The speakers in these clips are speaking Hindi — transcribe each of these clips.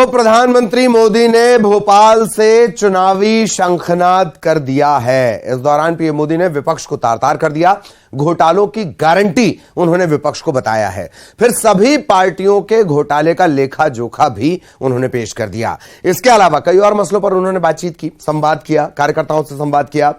प्रधानमंत्री मोदी ने भोपाल से चुनावी शंखनाद कर दिया है। इस दौरान पीएम मोदी ने विपक्ष को तार-तार कर दिया। घोटालों की गारंटी उन्होंने विपक्ष को बताया है। फिर सभी पार्टियों के घोटाले का लेखा जोखा भी उन्होंने पेश कर दिया। इसके अलावा कई और मसलों पर उन्होंने बातचीत की, संवाद किया, कार्यकर्ताओं से संवाद किया।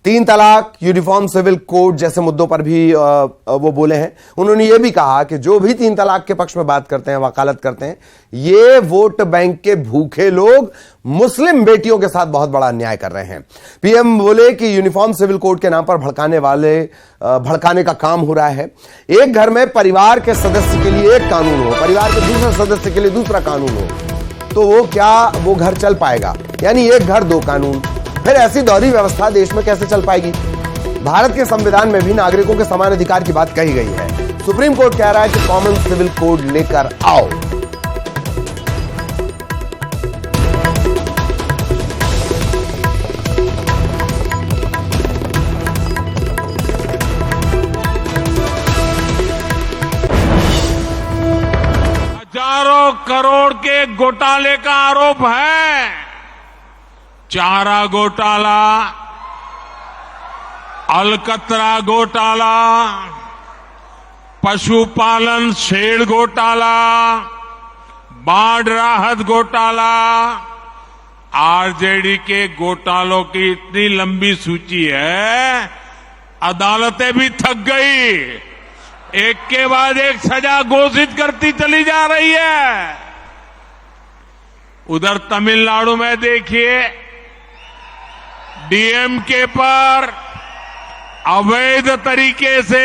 3 तलाक, यूनिफॉर्म सिविल कोड जैसे मुद्दों पर भी वो बोले हैं। उन्होंने ये भी कहा कि जो भी 3 तलाक के पक्ष में बात करते हैं, वकालत करते हैं, ये वोट बैंक के भूखे लोग मुस्लिम बेटियों के साथ बहुत बड़ा अन्याय कर रहे हैं। पीएम बोले कि यूनिफॉर्म सिविल कोड के नाम पर भड़काने का काम हो रहा है। एक घर में परिवार के सदस्य के लिए एक कानून हो, परिवार के दूसरे सदस्य के लिए दूसरा कानून हो, तो वो घर चल पाएगा? यानी एक घर 2 कानून। फिर ऐसी दोहरी व्यवस्था देश में कैसे चल पाएगी? भारत के संविधान में भी नागरिकों के समान अधिकार की बात कही गई है। सुप्रीम कोर्ट कह रहा है कि कॉमन सिविल कोड लेकर आओ। हजारों करोड़ के घोटाले का आरोप है। चारा घोटाला, अलकतरा घोटाला, पशुपालन शेड घोटाला, बाढ़ राहत घोटाला, आरजेडी के घोटालों की इतनी लंबी सूची है, अदालतें भी थक गई। एक के बाद एक सजा घोषित करती चली जा रही है। उधर तमिलनाडु में देखिए, डीएमके पर अवैध तरीके से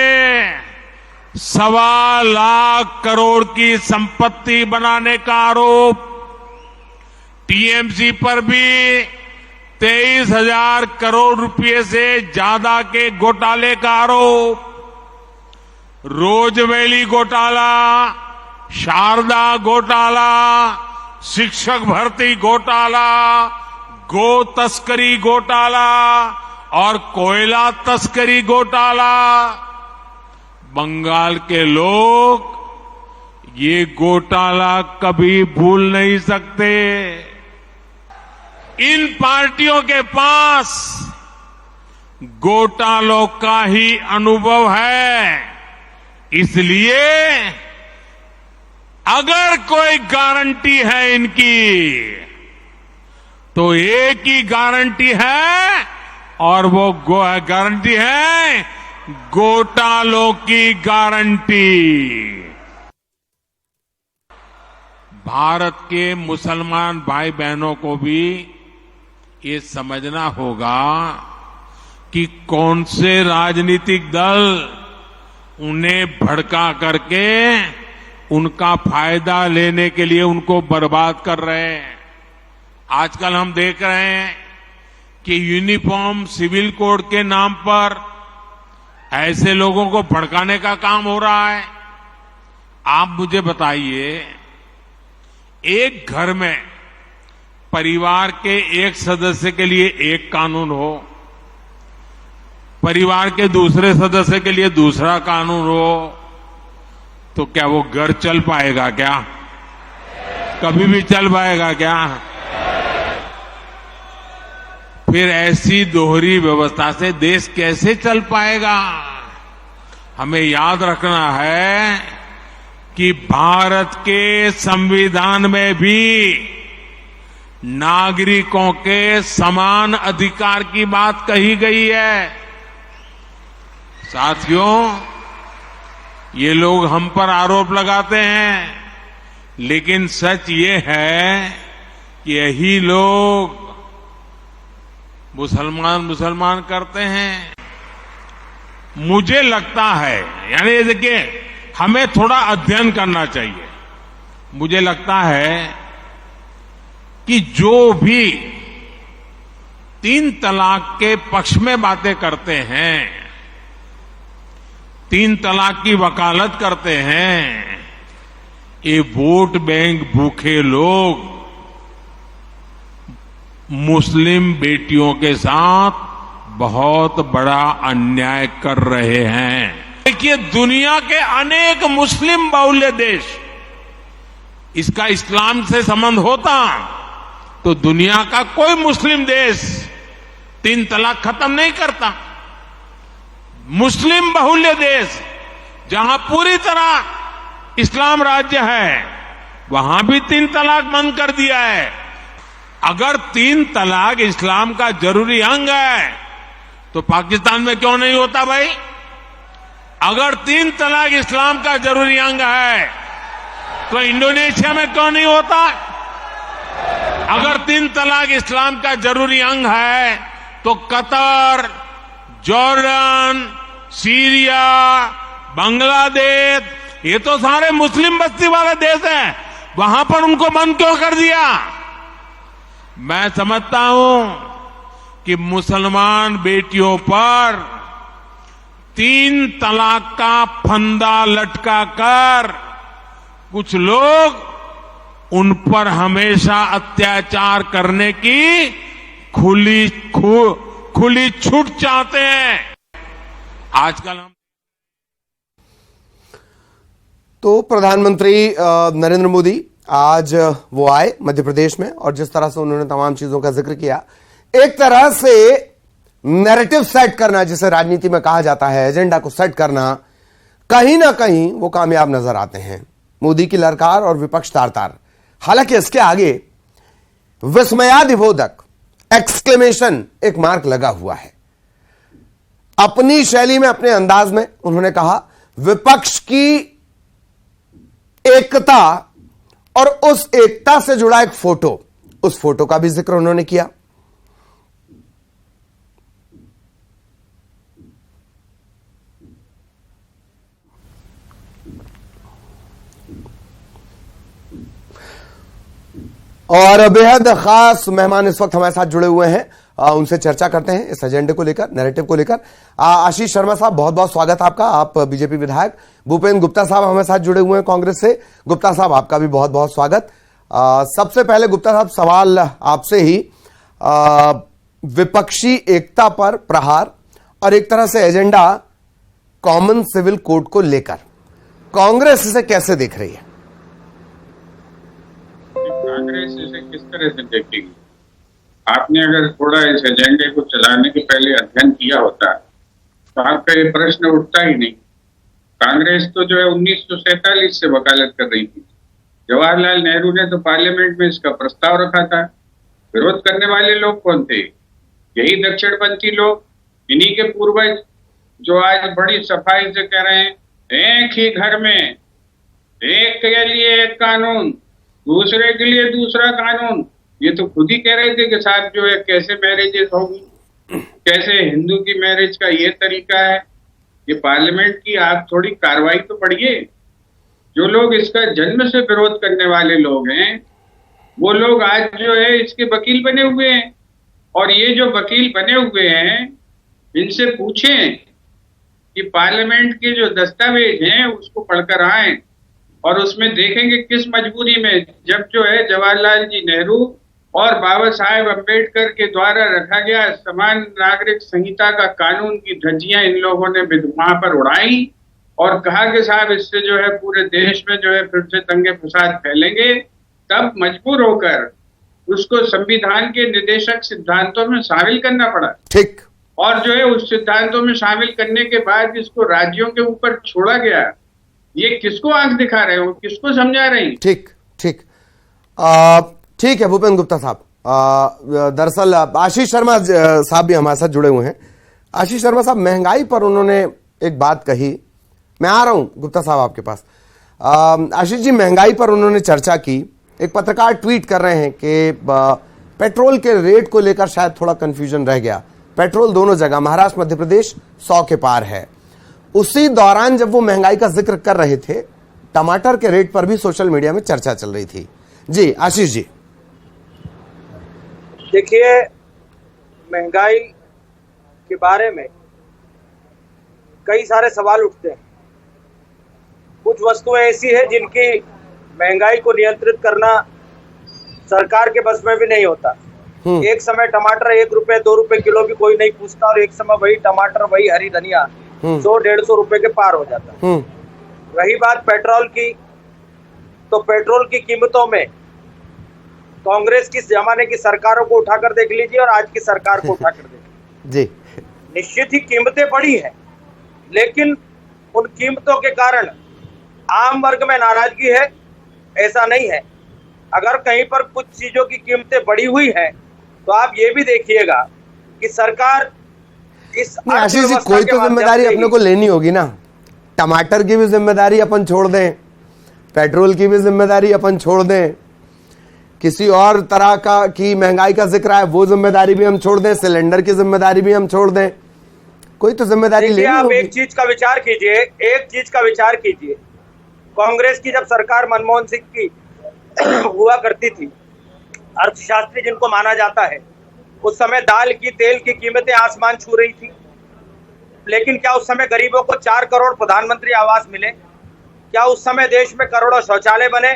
1.25 लाख करोड़ की संपत्ति बनाने का आरोप, टीएमसी पर भी 23,000 करोड़ रुपए से ज्यादा के घोटाले का आरोप, रोजवेली घोटाला, शारदा घोटाला, शिक्षक भर्ती घोटाला, गो तस्करी घोटाला और कोयला तस्करी घोटाला। बंगाल के लोग ये घोटाला कभी भूल नहीं सकते। इन पार्टियों के पास घोटालों का ही अनुभव है। इसलिए अगर कोई गारंटी है इनकी, तो एक ही गारंटी है, और वो गारंटी है घोटालों की गारंटी। भारत के मुसलमान भाई बहनों को भी ये समझना होगा कि कौन से राजनीतिक दल उन्हें भड़का करके उनका फायदा लेने के लिए उनको बर्बाद कर रहे हैं। आजकल हम देख रहे हैं कि यूनिफॉर्म सिविल कोड के नाम पर ऐसे लोगों को भड़काने का काम हो रहा है। आप मुझे बताइए, एक घर में परिवार के एक सदस्य के लिए एक कानून हो, परिवार के दूसरे सदस्य के लिए दूसरा कानून हो, तो क्या वो घर चल पाएगा? क्या कभी भी चल पाएगा क्या? फिर ऐसी दोहरी व्यवस्था से देश कैसे चल पाएगा? हमें याद रखना है कि भारत के संविधान में भी नागरिकों के समान अधिकार की बात कही गई है। साथियों, ये लोग हम पर आरोप लगाते हैं, लेकिन सच ये है कि यही लोग मुसलमान करते हैं। मुझे लगता है, यानी देखिए, हमें थोड़ा अध्ययन करना चाहिए। मुझे लगता है कि जो भी 3 तलाक के पक्ष में बातें करते हैं, 3 तलाक की वकालत करते हैं, ये वोट बैंक भूखे लोग मुस्लिम बेटियों के साथ बहुत बड़ा अन्याय कर रहे हैं। देखिए, दुनिया के अनेक मुस्लिम बहुल्य देश इसका इस्लाम से संबंध होता तो दुनिया का कोई मुस्लिम देश 3 तलाक खत्म नहीं करता। मुस्लिम बहुल्य देश जहां पूरी तरह इस्लाम राज्य है, वहां भी 3 तलाक बंद कर दिया है। अगर 3 तलाक इस्लाम का जरूरी अंग है तो पाकिस्तान में क्यों नहीं होता भाई? अगर 3 तलाक इस्लाम का जरूरी अंग है तो इंडोनेशिया में क्यों नहीं होता? अगर 3 तलाक इस्लाम का जरूरी अंग है तो कतर, जॉर्डन, सीरिया, बांग्लादेश, ये तो सारे मुस्लिम बस्ती वाले देश हैं, वहां पर उनको बंद क्यों कर दिया? मैं समझता हूं कि मुसलमान बेटियों पर 3 तलाक का फंदा लटका कर कुछ लोग उन पर हमेशा अत्याचार करने की खुली छूट चाहते हैं। आजकल हम तो प्रधानमंत्री नरेंद्र मोदी आज वो आए मध्य प्रदेश में और जिस तरह से उन्होंने तमाम चीजों का जिक्र किया, एक तरह से नैरेटिव सेट करना, जिसे राजनीति में कहा जाता है, एजेंडा को सेट करना, कहीं ना कहीं वो कामयाब नजर आते हैं। मोदी की ललकार और विपक्ष तार-तार। हालांकि इसके आगे विस्मयादिबोधक एक्सक्लेमेशन एक मार्क लगा हुआ है। अपनी शैली में, अपने अंदाज में उन्होंने कहा विपक्ष की एकता और उस एकता से जुड़ा एक फोटो, उस फोटो का भी जिक्र उन्होंने किया। और बेहद खास मेहमान इस वक्त हमारे साथ जुड़े हुए हैं, उनसे चर्चा करते हैं इस एजेंडे को लेकर, नैरेटिव को लेकर। आशीष शर्मा साहब, बहुत बहुत स्वागत आपका। आप बीजेपी विधायक। भूपेंद्र गुप्ता साहब हमारे साथ जुड़े हुए हैं कांग्रेस से। गुप्ता साहब, आपका भी बहुत बहुत स्वागत। सबसे पहले गुप्ता साहब, सवाल आपसे ही, विपक्षी एकता पर प्रहार और एक तरह से एजेंडा कॉमन सिविल कोड को लेकर कांग्रेस इसे कैसे देख रही है? कांग्रेस इसे किस तरह से देखेगी? आपने अगर थोड़ा इस एजेंडे को चलाने के पहले अध्ययन किया होता तो आपका ये प्रश्न उठता ही नहीं। कांग्रेस तो जो है 1947 से वकालत कर रही थी। जवाहरलाल नेहरू ने तो पार्लियामेंट में इसका प्रस्ताव रखा था। विरोध करने वाले लोग कौन थे? यही दक्षिणपंथी लोग, इन्हीं के पूर्वज, जो आज बड़ी सफाई से कह रहे हैं एक ही घर में एक के लिए एक कानून, दूसरे के लिए दूसरा कानून। ये तो खुद ही कह रहे थे कि साहब जो है कैसे मैरिजेस होगी, कैसे हिंदू की मैरिज का ये तरीका है। ये पार्लियामेंट की आप थोड़ी कार्रवाई तो पढ़िए। जो लोग इसका जन्म से विरोध करने वाले लोग हैं, वो लोग आज जो है इसके वकील बने हुए हैं। और ये जो वकील बने हुए हैं, इनसे पूछें कि पार्लियामेंट के जो दस्तावेज हैं उसको पढ़कर आए और उसमें देखेंगे किस मजबूरी में, जब जो है जवाहरलाल जी नेहरू और बाबा साहेब अम्बेडकर के द्वारा रखा गया समान नागरिक संहिता का कानून की धज्जियां इन लोगों ने वहां पर उड़ाई और कहा कि साहब इससे जो है पूरे देश में जो है फिर से दंगे फसाद फैलेंगे। तब मजबूर होकर उसको संविधान के निदेशक सिद्धांतों में शामिल करना पड़ा। ठीक। और जो है उस सिद्धांतों में शामिल करने के बाद इसको राज्यों के ऊपर छोड़ा गया। ये किसको आंख दिखा रहे हो, किसको समझा रहे हैं? ठीक ठीक ठीक है भूपेंद्र गुप्ता साहब। दरअसल आशीष शर्मा साहब भी हमारे साथ जुड़े हुए हैं। आशीष शर्मा साहब, महंगाई पर उन्होंने एक बात कही। मैं आ रहा हूं गुप्ता साहब आपके पास। आशीष जी, महंगाई पर उन्होंने चर्चा की। एक पत्रकार ट्वीट कर रहे हैं कि पेट्रोल के रेट को लेकर शायद थोड़ा कंफ्यूजन रह गया। पेट्रोल दोनों जगह, महाराष्ट्र मध्य प्रदेश 100 के पार है। उसी दौरान जब वो महंगाई का जिक्र कर रहे थे, टमाटर के रेट पर भी सोशल मीडिया में चर्चा चल रही थी। जी आशीष जी। देखिए, महंगाई के बारे में कई सारे सवाल उठते हैं। कुछ वस्तुएं ऐसी है जिनकी महंगाई को नियंत्रित करना सरकार के बस में भी नहीं होता। एक समय टमाटर 1 रुपए 2 रुपए किलो भी कोई नहीं पूछता और एक समय वही टमाटर, वही हरी धनिया 100-150 रुपए के पार हो जाता। रही बात पेट्रोल की, तो तो पेट्रोल की कीमतों में कांग्रेस की जमाने की सरकारों को उठाकर देख लीजिए और आज की सरकार को उठाकर देख जी, निश्चित ही कीमतें बढ़ी हैं, लेकिन उन कीमतों के कारण आम वर्ग में नाराजगी है ऐसा नहीं है। अगर कहीं पर कुछ चीजों की कीमतें बढ़ी हुई हैं तो आप ये भी देखिएगा कि सरकार इस नहीं आशीष जी, अर्थव्यवस्था कोई के तो माध्यम जिम्मेदारी से ही- अपने को लेनी होगी ना। टमाटर की भी जिम्मेदारी अपन छोड़ दें, पेट्रोल की भी जिम्मेदारी अपन छोड़ दें, किसी और तरह का की महंगाई का जिक्र है वो जिम्मेदारी भी हम छोड़ दें, सिलेंडर की जिम्मेदारी भी हम छोड़ दें, कोई तो जिम्मेदारी देखिए, लेनी आप होगी। एक चीज का विचार कीजिए, एक चीज का विचार कीजिए। कांग्रेस की जब सरकार मनमोहन सिंह की हुआ करती थी, अर्थशास्त्री जिनको माना जाता है, उस समय दाल की तेल की कीमतें आसमान छू रही थी। लेकिन क्या उस समय गरीबों को 4 करोड़ प्रधानमंत्री आवास मिले? क्या उस समय देश में करोड़ों शौचालय बने?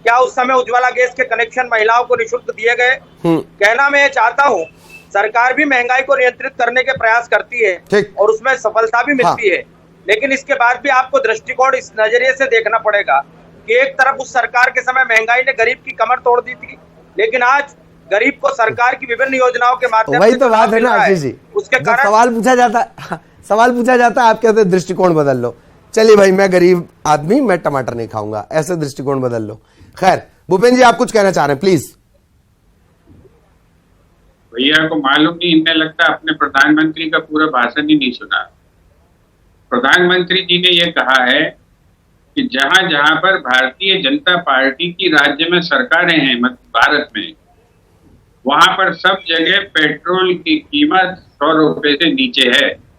क्या उस समय उज्ज्वला गैस के कनेक्शन महिलाओं को निःशुल्क दिए गए? कहना मैं ये चाहता हूँ, सरकार भी महंगाई को नियंत्रित करने के प्रयास करती है ठीक। और उसमें सफलता भी मिलती है, लेकिन इसके बाद भी आपको दृष्टिकोण इस नजरिए से देखना पड़ेगा कि एक तरफ उस सरकार के समय महंगाई ने गरीब की कमर तोड़ दी थी, लेकिन आज गरीब को सरकार की विभिन्न योजनाओं के माध्यम वही से तो जो बात लाभ है मिल ना रहा आशीष जी, उसके जब कारण सवाल पूछा जाता है आप कहते हैं दृष्टिकोण बदल लो। चलिए भाई, मैं गरीब आदमी, मैं टमाटर नहीं खाऊंगा, ऐसे दृष्टिकोण बदल लो। खैर, भूपेंद्र जी आप कुछ कहना चाह रहे हैं, प्लीज। भैया को मालूम नहीं, इन्हें लगता है अपने प्रधानमंत्री का पूरा भाषण ही नहीं सुना। प्रधानमंत्री जी ने यह कहा है कि जहां जहां पर भारतीय जनता पार्टी की राज्य में सरकारें हैं भारत में, वहां पर सब जगह पेट्रोल की कीमत 100 रुपए से नीचे है।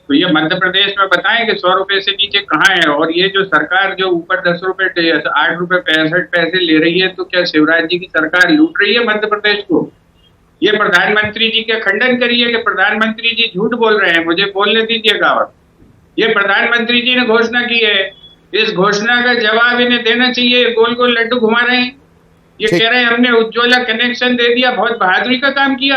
तो ये मध्य प्रदेश में बताएं कि 100 रुपए से नीचे कहाँ है। और ये जो सरकार जो ऊपर 10 रुपए 8 रुपए 65 पैसे ले रही है, तो क्या शिवराज जी की सरकार लूट रही है मध्य प्रदेश को? ये प्रधानमंत्री जी का खंडन करिए कि प्रधानमंत्री जी झूठ बोल रहे हैं, मुझे बोलने दीजिएगा। और ये प्रधानमंत्री जी ने घोषणा की है, इस घोषणा का जवाब इन्हें देना चाहिए। गोल गोल लड्डू घुमा रहे हैं, ये कह रहे हैं हमने उज्ज्वला कनेक्शन दे दिया। बहुत बहादुरी का काम किया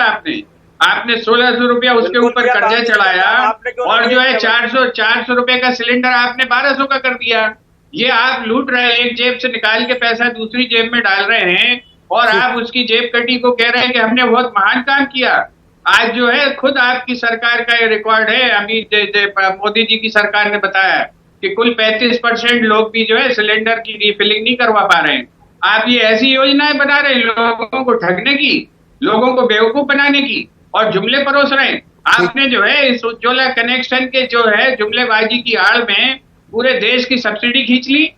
आपने 1600 रुपया उसके ऊपर कर्जा चढ़ाया, और जो है 400 रुपए का सिलेंडर आपने 1200 का कर दिया। ये आप लूट रहे हैं, एक जेब से निकाल के पैसा दूसरी जेब में डाल रहे हैं, और आप उसकी जेब कटी को कह रहे हैं कि हमने बहुत महान काम किया। आज जो है खुद आपकी सरकार का ये रिकॉर्ड है, अभी मोदी जी की सरकार ने बताया कि कुल 35% लोग भी जो है सिलेंडर की रिफिलिंग नहीं करवा पा रहे हैं। आप ये ऐसी योजनाएं बना रहे हैं लोगों को ठगने की, लोगों को बेवकूफ बनाने की, और जुमले परोस रहे हैं। आपने जो है इस उज्ज्वला कनेक्शन के जो है जुमलेबाजी की आड़ में पूरे देश की सब्सिडी खींच ली।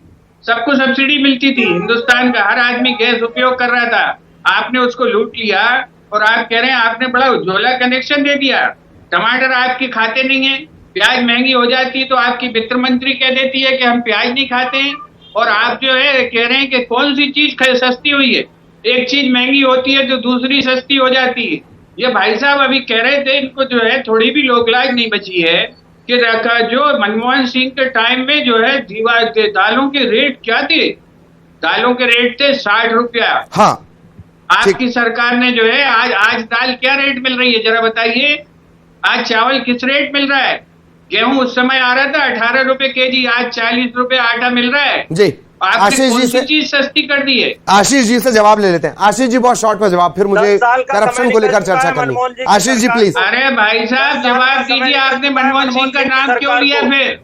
सबको सब्सिडी मिलती थी, हिंदुस्तान का हर आदमी गैस उपयोग कर रहा था, आपने उसको लूट लिया। और आप कह रहे हैं आपने बड़ा उज्ज्वला कनेक्शन दे दिया। टमाटर आपके खाते नहीं है, प्याज महंगी हो जाती है तो आपकी वित्त मंत्री कह देती है कि हम प्याज नहीं खाते हैं। और आप जो है कह रहे हैं कि कौन सी चीज सस्ती हुई है, एक चीज महंगी होती है तो दूसरी सस्ती हो जाती है। ये भाई साहब अभी कह रहे थे, इनको जो है थोड़ी भी लोकलाज नहीं बची है कि जो मनमोहन सिंह के टाइम में जो है दालों के रेट क्या थे? दालों के रेट थे 60 रुपया। हाँ, आपकी सरकार ने जो है आज दाल क्या रेट मिल रही है जरा बताइए? आज चावल किस रेट मिल रहा है? गेहूं उस समय आ रहा था 18 रुपए केजी, आज 40 रुपए आटा मिल रहा है जी। आपने आशीष कौन जी सी से चीज सस्ती कर दी है? आशीष जी से जवाब ले लेते हैं। आशीष जी बहुत शॉर्ट में जवाब, फिर मुझे 10 साल का करप्शन समय को लेकर निकल चुका चर्चा है करनी। मनमोहन जी की आशीष जी सरकार प्लीज। को। अरे भाई साहब जवाब दीजिए, आपने मनमोहन सिंह का नाम क्यों लिया? फिर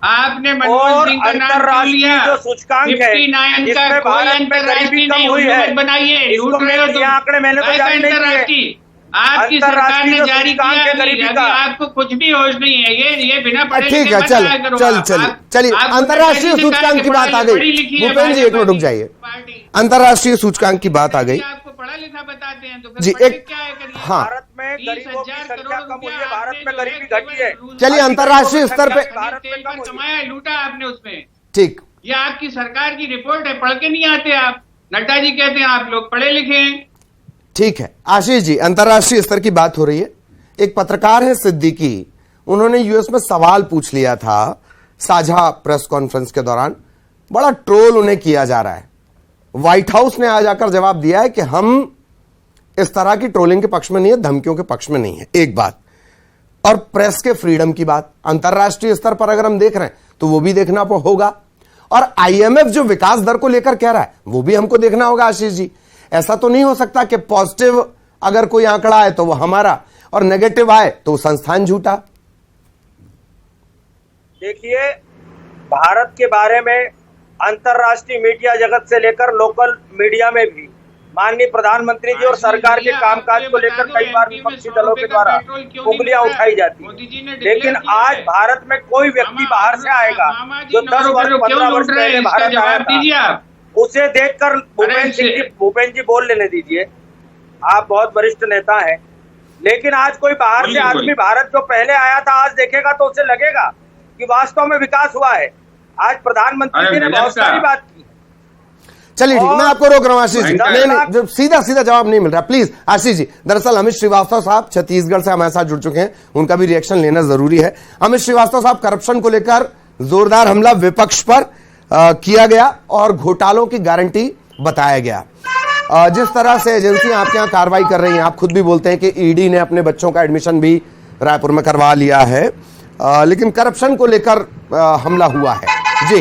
आपने मनमोहन सिंह का नाम क्यों लिया? जो सूचकांक है 59 का इसमें कोई भारत में अंतर्राष्ट्रीय गरीबी कम नहीं हुई है। बनाइए, इसको लूट रहे हो ये तुम। आंकड़े मैंने तो काय का जारी नहीं किए। अंतर्राष्ट्रीय? आपकी सरकार ने अंतर्राष्ट्रीय जो जारी सूचकांक किया है अभी, गरीबी अभी का। आपको कुछ भी होश नहीं है। ये बिना पढ़े ठीक लिखे है, मत चल आया करो चल आप। चलिए आपको अंतर्राष्ट्रीय पहले से सूचकांक कहा की बात आ कि गई। पढ़ी लिखी है भूपेंद्र जी एक मिनट रुक जाइए। पार्टी। अंतर्राष्ट्रीय सूचकांक की बात आ गई आपको पढ़ा लिखा बताते हैं तो फिर जी, पढ़े एक- क्या है करिए? हाँ। भारत में गरीबों की 30,000 संख्या करोड़ कम हुई है, रुपया भारत आपने में जो गरीबी है घटी है। चलिए अंतर्राष्ट्रीय स्तर पे भारत में तेल कम पर हुई है। कमाया, लूटा आपने उसमें। ठीक। ये आपकी सरकार की रिपोर्ट है, पढ़ के नहीं आते आप। नड्डा जी कहते हैं आप लोग पढ़े लिखे हैं। ठीक है आशीष जी, अंतर्राष्ट्रीय स्तर की बात हो रही है। एक पत्रकार है सिद्दीकी, उन्होंने यूएस में सवाल पूछ लिया था साझा प्रेस कॉन्फ्रेंस के दौरान। बड़ा ट्रोल उन्हें किया जा रहा है। व्हाइट हाउस ने आज आकर जवाब दिया है कि हम इस तरह की ट्रोलिंग के पक्ष में नहीं है, धमकियों के पक्ष में नहीं है। एक बात। और प्रेस के फ्रीडम की बात अंतर्राष्ट्रीय स्तर पर अगर हम देख रहे हैं तो वो भी देखना होगा। और आईएमएफ जो विकास दर को लेकर कह रहा है वो भी हमको देखना होगा आशीष जी। ऐसा तो नहीं हो सकता कि पॉजिटिव अगर कोई आंकड़ा आए तो वो हमारा और नेगेटिव आए तो संस्थान झूठा। देखिए, भारत के बारे में अंतर्राष्ट्रीय मीडिया जगत से लेकर लोकल मीडिया में भी माननीय प्रधानमंत्री जी और सरकार के कामकाज को लेकर कई बार विपक्षी दलों के द्वारा उंगलियां उठाई जाती हैं। लेकिन आज भारत में कोई व्यक्ति बाहर से आएगा जो 10 वर्ष 15 वर्ष पहले भारत आया था, उसे देखकर भूपेन जी बोल लेने दीजिए, आप बहुत वरिष्ठ नेता हैं, लेकिन आज कोई बाहर से आदमी भारत जो पहले आया था आज देखेगा तो उसे लगेगा कि वास्तव में विकास हुआ है। आज प्रधानमंत्री जी ने बहुत सारी बात की। चलिए ठीक, मैं आपको रोक रहा हूं आशीष जी। नहीं, सीधा जवाब नहीं मिल रहा, प्लीज आशीष जी। दरअसल अमित श्रीवास्तव साहब छत्तीसगढ़ से हमारे साथ जुड़ चुके हैं, उनका भी रिएक्शन लेना जरूरी है। अमित श्रीवास्तव साहब, करप्शन को लेकर जोरदार हमला विपक्ष पर किया गया और घोटालों की गारंटी बताया गया। जिस तरह से एजेंसियां आपके यहाँ कार्रवाई कर रही हैं, आप खुद भी बोलते हैं कि ईडी ने अपने बच्चों का एडमिशन भी रायपुर में करवा लिया है, लेकिन करप्शन को लेकर हमला हुआ है जी।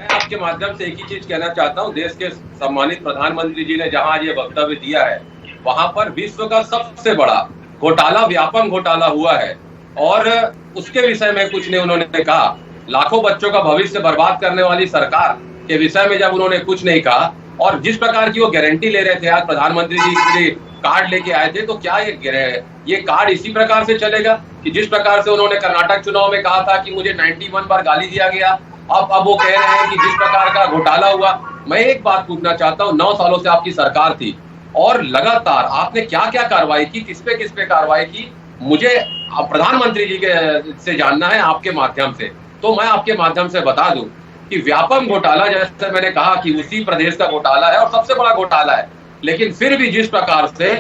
आपके माध्यम से एक ही चीज कहना चाहता हूं, देश के सम्मानित प्रधानमंत्री जी ने जहां ये वक्तव्य दिया है वहां पर विश्व का सबसे बड़ा घोटाला, व्यापक घोटाला हुआ है और उसके विषय में कुछ नहीं उन्होंने कहा। लाखों बच्चों का भविष्य बर्बाद करने वाली सरकार के विषय में जब उन्होंने कुछ नहीं कहा और जिस प्रकार की वो गारंटी ले रहे थे, आज प्रधानमंत्री जी के लिए कार्ड लेके आए थे, तो क्या ये कार्ड इसी प्रकार से चलेगा कि जिस प्रकार से उन्होंने कर्नाटक चुनाव में कहा था कि मुझे 91 बार गाली दिया गया, अब वो कह रहे हैं कि जिस प्रकार का घोटाला हुआ। मैं एक बात पूछना चाहता हूँ, 9 सालों से आपकी सरकार थी और लगातार आपने क्या क्या कार्रवाई की, किस पे कार्रवाई की, मुझे प्रधानमंत्री जी के से जानना है आपके माध्यम से। तो मैं आपके माध्यम से बता दूं कि व्यापक घोटाला, जैसे मैंने कहा कि उसी प्रदेश का घोटाला है और सबसे बड़ा घोटाला है, लेकिन फिर भी जिस प्रकार से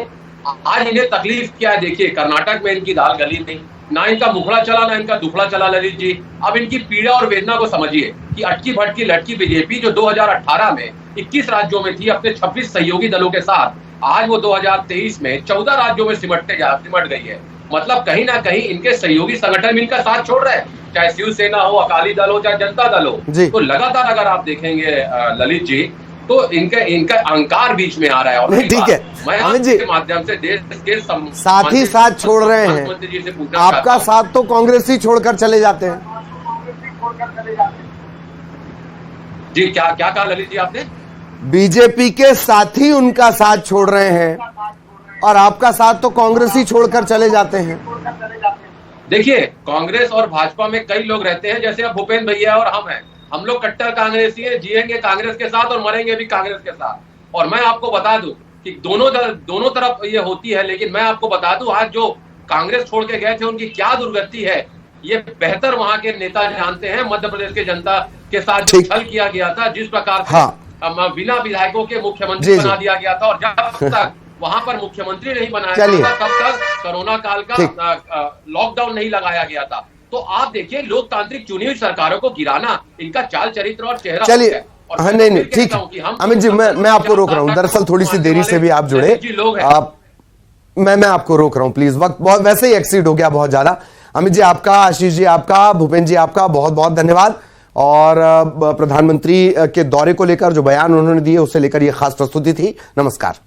आज इन्हें तकलीफ क्या है, देखिए कर्नाटक में इनकी दाल गली नहीं, ना इनका मुखड़ा चला ना इनका दुखड़ा चला। ललित जी, अब इनकी पीड़ा और वेदना को समझिए कि अटकी भटकी लटकी बीजेपी जो 2018 में 21 राज्यों में थी अपने 26 सहयोगी दलों के साथ, आज वो 2023 में 14 राज्यों में सिमट गई है। मतलब कहीं ना कहीं इनके सहयोगी संगठन इनका साथ छोड़ रहे हैं, चाहे शिवसेना हो, अकाली दल हो, चाहे जनता दल हो। तो लगातार अगर आप देखेंगे ललित जी, तो इनका अहंकार बीच में आ रहा है। और ठीक है, मैं अमित जी के माध्यम से देश के साथ ही साथ छोड़ रहे हैं, आपका साथ तो कांग्रेस ही छोड़कर चले जाते हैं जी। क्या कहा ललित जी आपने? बीजेपी के साथी उनका साथ छोड़ रहे हैं और आपका साथ तो कांग्रेस ही छोड़कर चले जाते हैं। देखिए, कांग्रेस और भाजपा में कई लोग रहते हैं, जैसे अब भूपेन भैया और हम हैं, हम लोग कट्टर कांग्रेसी हैं, जिएंगे कांग्रेस के साथ और मरेंगे भी कांग्रेस के साथ। और मैं आपको बता दूं कि दोनों तरफ ये होती है, लेकिन मैं आपको बता दूं आज जो कांग्रेस छोड़ के गए थे उनकी क्या दुर्गति है, ये बेहतर वहां के नेता जानते हैं। मध्य प्रदेश के जनता के साथ जो छल किया गया था, जिस प्रकार से बिना विधायकों के मुख्यमंत्री बना दिया गया था, और जब तक वहां पर मुख्यमंत्री नहीं बनाया था तब तक कोरोना काल का लॉकडाउन नहीं लगाया गया था। तो आप देखिए, लोकतांत्रिक चुनी हुई सरकारों को गिराना इनका चाल चरित्र और चेहरा। चलिए, हाँ, नहीं ठीक है अमित जी, मैं आपको रोक रहा हूँ, दरअसल थोड़ी सी देरी से भी आप जुड़े, मैं आपको रोक रहा हूँ प्लीज, वक्त बहुत वैसे ही एक्सीड हो गया बहुत ज्यादा। अमित जी आपका, आशीष जी आपका, भूपेन जी आपका बहुत बहुत धन्यवाद। और प्रधानमंत्री के दौरे को लेकर जो बयान उन्होंने दिए उसे लेकर ये खास प्रस्तुति थी। नमस्कार।